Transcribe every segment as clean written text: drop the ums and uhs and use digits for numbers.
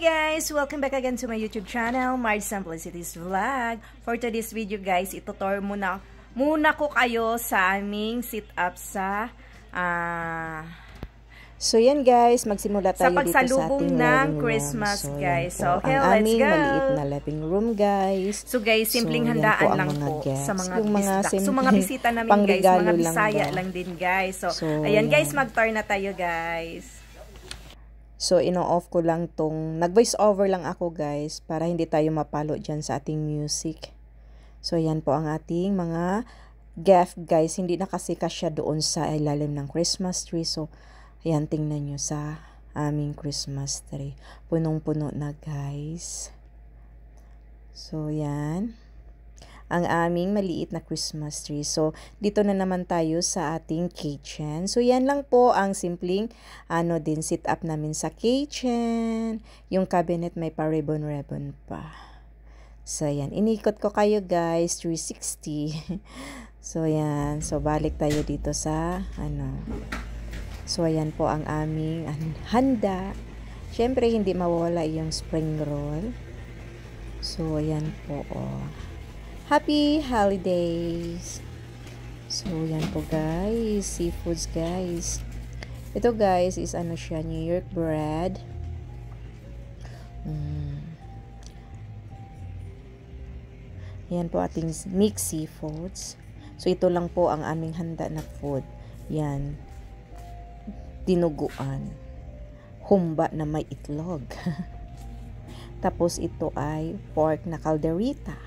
guys! Welcome back again to my YouTube channel, Marge Simplicities Vlog. For today's video guys, itutor muna ko kayo sa aming sit-up sa So yan guys, magsimula tayo dito sa ating ng Christmas so, guys. So okay, ang let's aming go! maliit na living room guys. So guys, simpleng handaan lang po sa mga bisita. So mga bisita namin guys, mga Bisaya lang din guys. So ayan guys, mag-tour na tayo guys. So, ino-off ko lang tong, nag-voice over lang ako guys, para hindi tayo mapalo dyan sa ating music. So, yan po ang ating mga gift guys. Hindi na kasi kasya doon sa ilalim ng Christmas tree. So, ayan, tingnan nyo sa aming Christmas tree. Punong-puno na guys. So, yan. Ang aming maliit na Christmas tree. So, dito na naman tayo sa ating kitchen. So, yan lang po ang simpleng sit up namin sa kitchen. Yung cabinet may pa-ribbon-ribbon pa. So, yan. Inikot ko kayo guys, 360. So, yan. So, balik tayo dito sa So, ayan po ang aming handa. Siyempre, hindi mawala yung spring roll. So, ayan po, Happy holidays! So, yan po guys. Seafoods guys. Ito guys is siya, New York bread. Yan po ating mixed seafoods. So, ito lang po ang aming handa na food. Yan. Dinuguan. Humba na may itlog. Tapos, ito ay pork na calderita.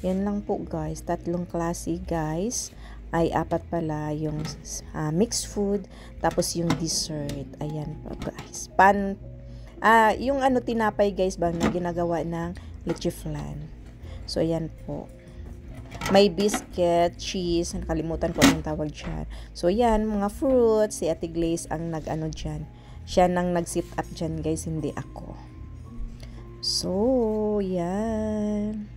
Yan lang po guys, tatlong klase guys, ay apat pala yung mixed food, tapos yung dessert, ayan po guys. Yung tinapay guys bang na ginagawa ng leche flan. So ayan po. May biscuit, cheese, nakalimutan ko anong tawag dyan. So yan, mga fruits, si Ate Glaze ang dyan. Siya nang nag-sit up dyan guys, hindi ako. So, yan.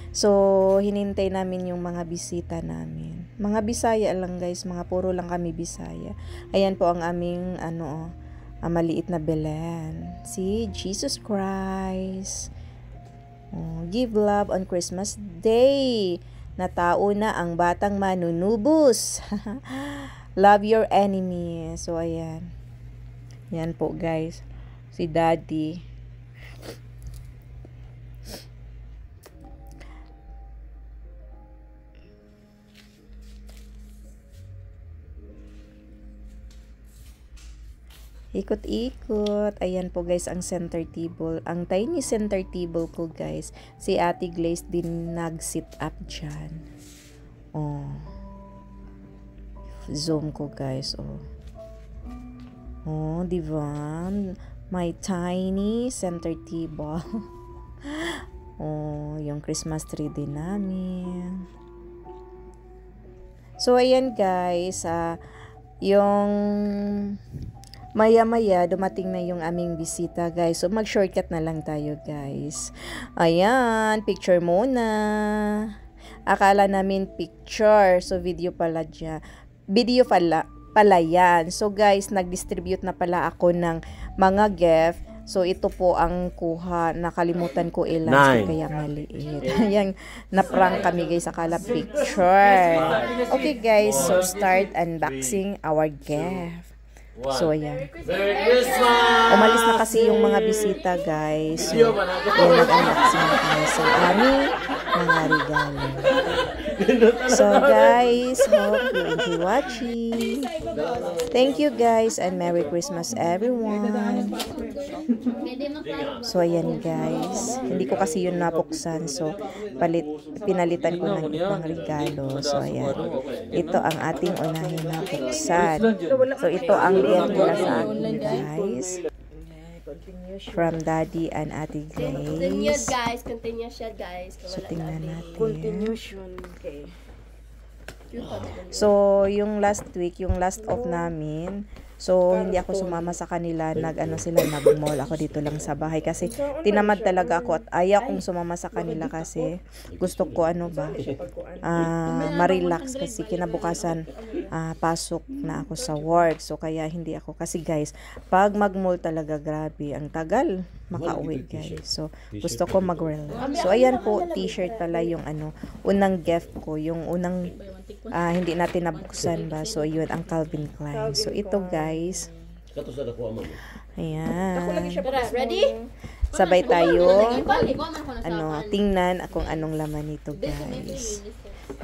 So, hinintay namin yung mga bisita namin. Mga Bisaya lang guys, puro lang kami Bisaya. Ayan po ang aming maliit na Belen. Si Jesus Christ. Give love on Christmas Day. Natao na ang batang manunubos. Love your enemy. So, ayan. Yan po guys. Si Daddy. Ikot-ikot. Ayan po guys ang center table. Ang tiny center table ko guys. Si Ate Glaze din nag-sit up dyan. Zoom ko guys. Diba? My tiny center table. Yung Christmas tree din namin. So ayan guys. Yung maya-maya, dumating na yung aming bisita, guys. So, mag-shortcut na lang tayo, guys. Ayan, picture muna. Akala namin picture. So, video pala dyan. Video pala yan. So, guys, nag-distribute na pala ako ng mga gift. So, ito po ang kuha. Nakalimutan ko ilan. Kaya maliit. Ayan, na-prank kami, guys. Akala picture. Okay, guys. So, start unboxing our gift. So, ayan. Umalis na kasi yung mga bisita, guys. So, ayan, nag-unboxing na kami sa aming mga regalo. So, guys, hope you enjoy watching. Thank you, guys, and Merry Christmas, everyone. So, ayan, guys. Hindi ko kasi yun napuksan. So, pinalitan ko ng ibang regalo. So, ayan. Ito ang ating unahin na buksan. So, ito ang liyan nila sa akin, guys. From Daddy and Ate Glaze. Continued guys, continue siya guys. So, tingnan natin. Continuation. Okay. So, yung last week, yung last off namin, So, hindi ako sumama sa kanila. Nag-mall ako dito lang sa bahay. Kasi, tinamad talaga ako at ayaw kong sumama sa kanila kasi gusto ko ma-relax kasi kinabukasan pasok na ako sa work. So, kaya hindi ako. Kasi guys, pag mag-mall talaga, grabe. Ang tagal makauwi guys. So, gusto ko mag-relax. So, ayan po, t-shirt pala yung unang gift ko. Yung unang hindi natin nabuksan ba. So, yun, ang Calvin Klein. So, ito guys. Ayan. Ready? Sabay tayo. Tingnan kung anong laman nito guys.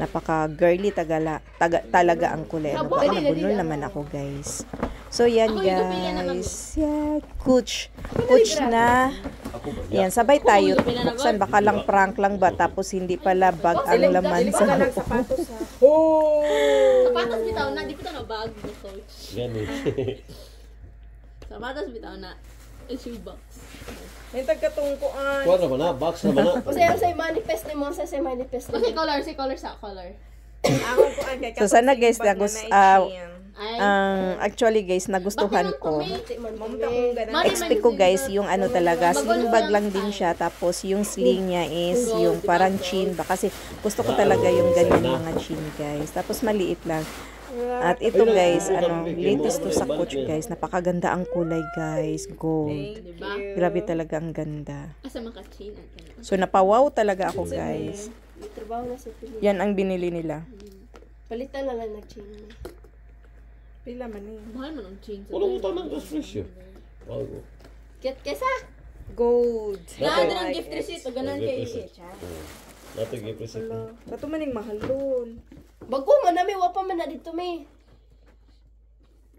Napaka-girly talaga ang kulay. Nabunol naman ako guys. So, yan guys. Yeah, Coach na. Yan, sabay tayo. Buksan, baka lang prank lang ba? Tapos hindi pala bag ang laman sa loob. Sapatos bitaw na, di bitaw na bag mo, coach. Sapatos bitaw na. Shoe box. May tagkatungkuan. Kuha na ba na? Box na ba na? Kasi ang say manifest ni mo, say manifest ni. Say color sa color. So, sana guys, actually guys, nagustuhan ko. Expect ko guys, yung talaga, sling bag lang din siya. Tapos yung sling niya is yung parang chin ba. Kasi gusto ko talaga yung ganyan mga chin guys. Tapos maliit lang. At ito guys, latest to sa Coach guys. Napakaganda ang kulay guys. Gold. Grabe talaga ang ganda. So napawaw talaga ako guys. Yan ang binili nila. Palitan na lang nag-chain. Pila man eh. Mahal man ang chain. Walang utang ng gas presyo. Bago. Kesa? Gold. Nada ng gift receipt. Ganan kay Nato gift receipt. Kato man yung mahal doon. Bago man na may wapa man na dito may.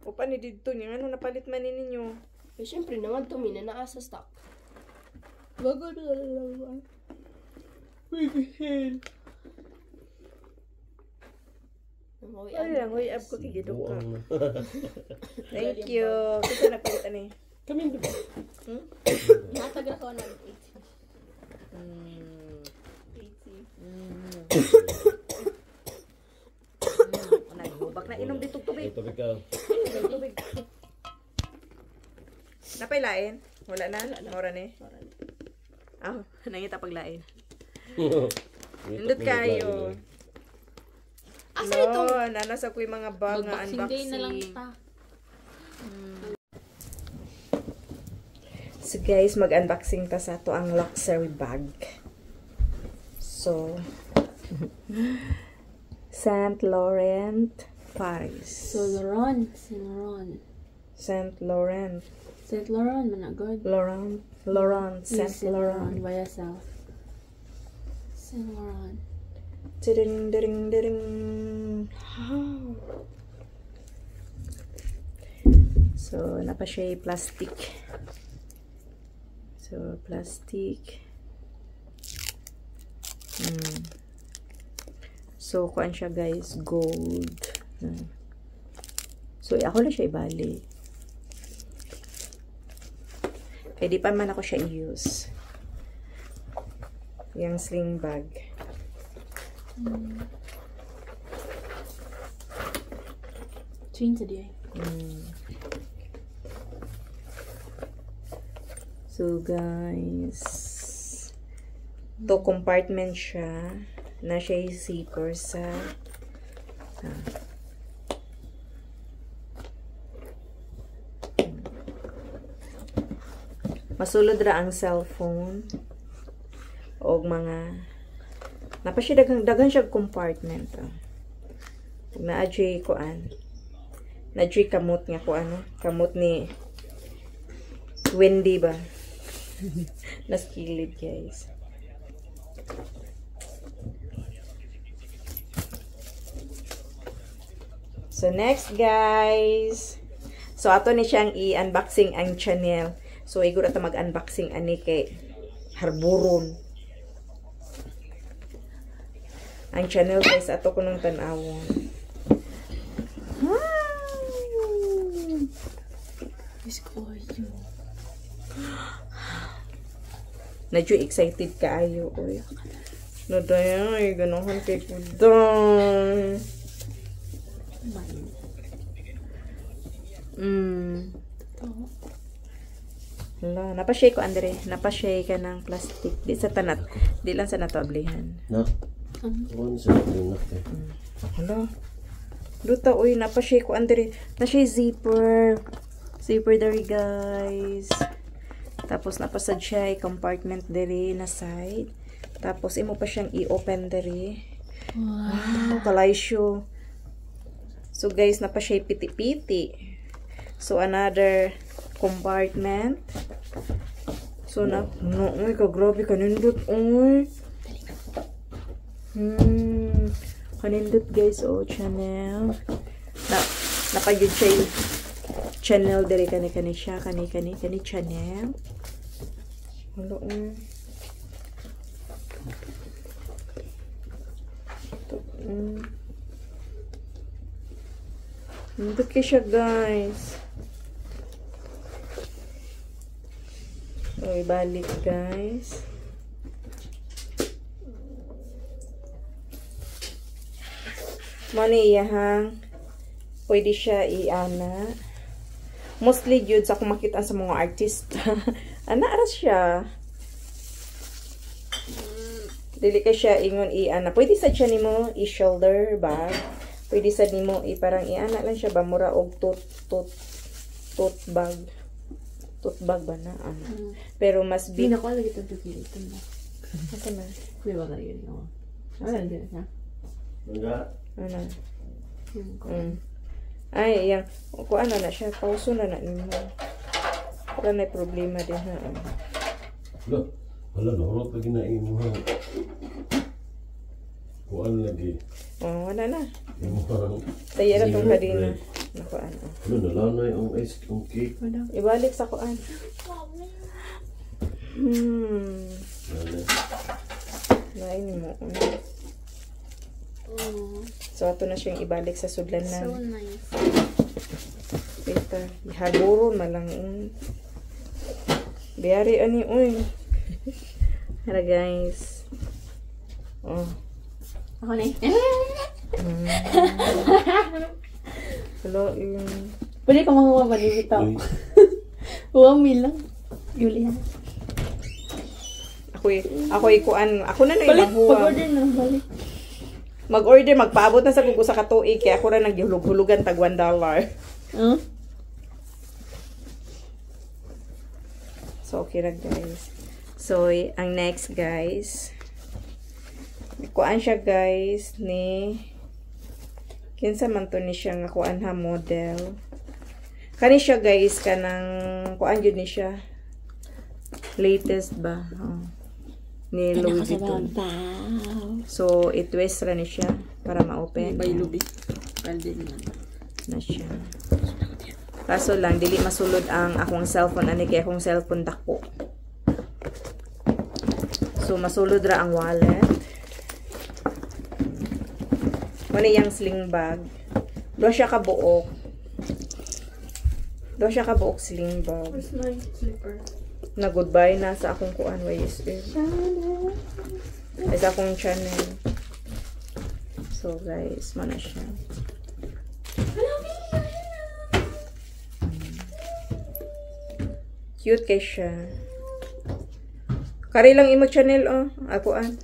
O pa ni dito niya. Napalit man ninyo? Eh, syempre naman to na naa sa stock. Bago na lang. Hell. Ay lang, huy, ab ko kigidok ka. Thank you. Kasi napilit eh. Kami ba? Natagra ko na 80. Nagbubak na inom dito tubig. Tubig ka. Tubig. Napailain? Wala na? Mora ni? Nangita paglain. Nindot kayo. Asa ito? Nanasa ko yung mga bag nga unboxing. Na lang ta. So guys, mag-unboxing ta sa to ang luxury bag. So, Saint Laurent, Paris. Saint Laurent. Saint Laurent. Saint Laurent, man agad. Laurent, Saint Laurent. Via South. Saint Laurent. Diring. So, napa siya plastic. So, plastic. So, kuan siya guys, gold. So, ako lang siya ibali. Pwede pa man ako siya i-use. Yung sling bag. Chain today. So guys, to compartment siya na siya yung zipper sa masulod ra ang cellphone o mga napa siya daghang siya compartment. Na-adjay ko na-adjay kamot nga ko kamot ni Wendy ba? Naskilid guys. So next guys. So ato ni siyang i-unboxing ang channel. So iguro ta mag-unboxing ani kay Harburon. Ang channel guys ato ko nung tan-awon. Is you. Medyo excited kaayo oy. No dayan, ganahan kay kudan. Hala, napashake ko Andre. Napashake ka ng plastic. Di sa tanat. Di lang sa natablihan. No? Ano sa atin natin? Hala. Luta, uy, napashake ko Andre. Na siya zipper. Zipper dari guys. Tapos napasad siya compartment dari na side. Tapos imo pa siyang i-open dari. Wow, kalaysyo. So guys, napa siya piti-piti. So another compartment. So na uy, kagrabe kanindot uy. Kanindot guys, oh, channel. Napayud siya yung channel dari kani siya, kani channel. Hello. Nandun kayo siya guys. So, ibalik guys. Maniyahang pwede siya i-ana. Mostly yun sa kung makita sa mga artista. Aras siya. Dili ka siya ingon i-ana. Pwede sa siya nimo i-shoulder bag. Pwede sa nimo parang i-ana lang siya ba mura og tote bag. Tote bag ba na ano. Pero mas big. Hindi na ko lagi ito dito mo. Asa na? May baga yun ako. Ano din ha? Enggak. Ano? Ay, yang ko ano na siya. Pauso na nimo. Wala na problema din ha. Loh, wala norot lagi na imo ha. Kuan lagi. Oh, wala na. Imo parang Tayo na itong kadina. Nakuan. ano nalanay ang ice ang cake. Ibalik sa kuan. Ano? Lain mo. So, ato na siyang ibalik sa sudlan na. So nice. Ito. Ihaburon malang. Biyari ani, uy. Hara guys. Oh. Ako na Hello, yung... Pwede ka mga malibitaw. Huwag lang. Julia. Ako'y kuan. Ako na na yung Balik, mahuwa. pag-order na. Balik. Mag-order, magpaabot na sa kuko sa katuig. Kaya ako na naghulog-hulugan tag $1. Huh? So, okay na guys. So, ang next guys. Kuan siya guys ni... Kinsa man to ni siya nga kuan ha model. Kani siya guys kanang kuan yun ni siya. Latest ba? Oh. Ni Louis Vuitton. So, i-twist ra ni siya para ma-open. By Lubi. Kalde Na siya. Kaso lang, dili masulod ang akong cellphone. Ani kaya akong cellphone dako. So, masulod ra ang wallet. Muna yung sling bag. Doon siya kabuok. Doon siya kabuok sling bag. Where's my slipper? Na goodbye na sa akong kuan. Ay, sa akong channel. So, guys, mana siya. Cute kay siya. Kari lang imo channel, oh. Akuan.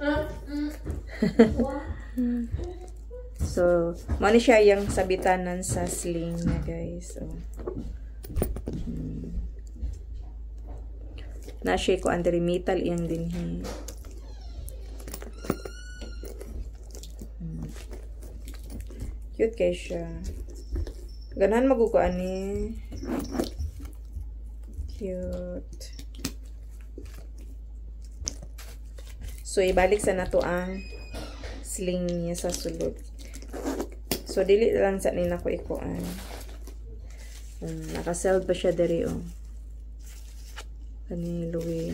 So, mani siya yung sabitanan sa sling na guys. Oh. Na-shake ko under metal iyang dinhi. Cute kay siya. Ganahan magukuan ni. Cute. So, ibalik sa nato ang sling niya sa sulod. So, dili lang sa nina ko ikuan. Nakaseld pa siya dari, oh. Kani Louis.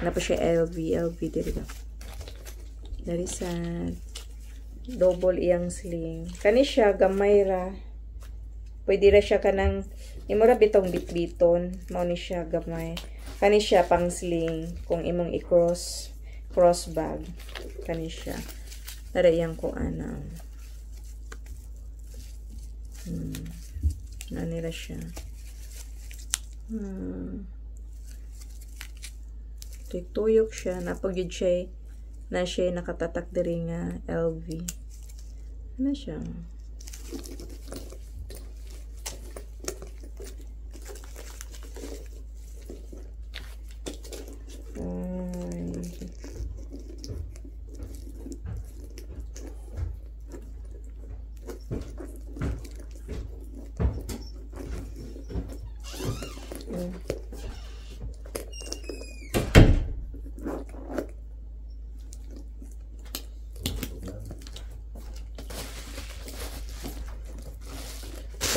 Na pa siya LV diri ba. Dari sa double iyang sling. Kani siya gamay ra. Pwede ra siya kanang imura bitong bitbiton. Mao ni siya gamay. Kani siya pang sling kung imong i-cross bag. Kani siya. Dari iyang kuan. Nanira siya. Tuyok siya. Napagyod siya na siya nakatatak diri nga LV. Ano siya?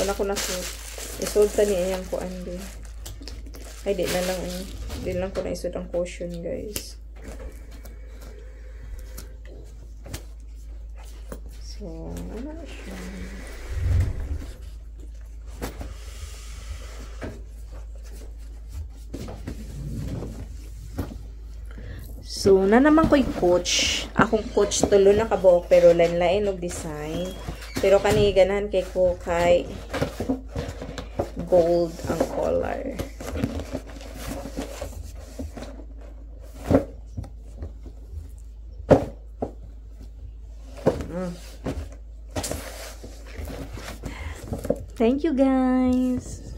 Wala ko na suit. Isulta niya yung kuan din. Ay, di lang ko na isut ang caution, guys. So, ano na siya? So, na naman ko'y coach. Akong coach tulo na kabuok pero lain-lain og design. Pero kani ganahan kay ko kay gold ang color. Thank you guys.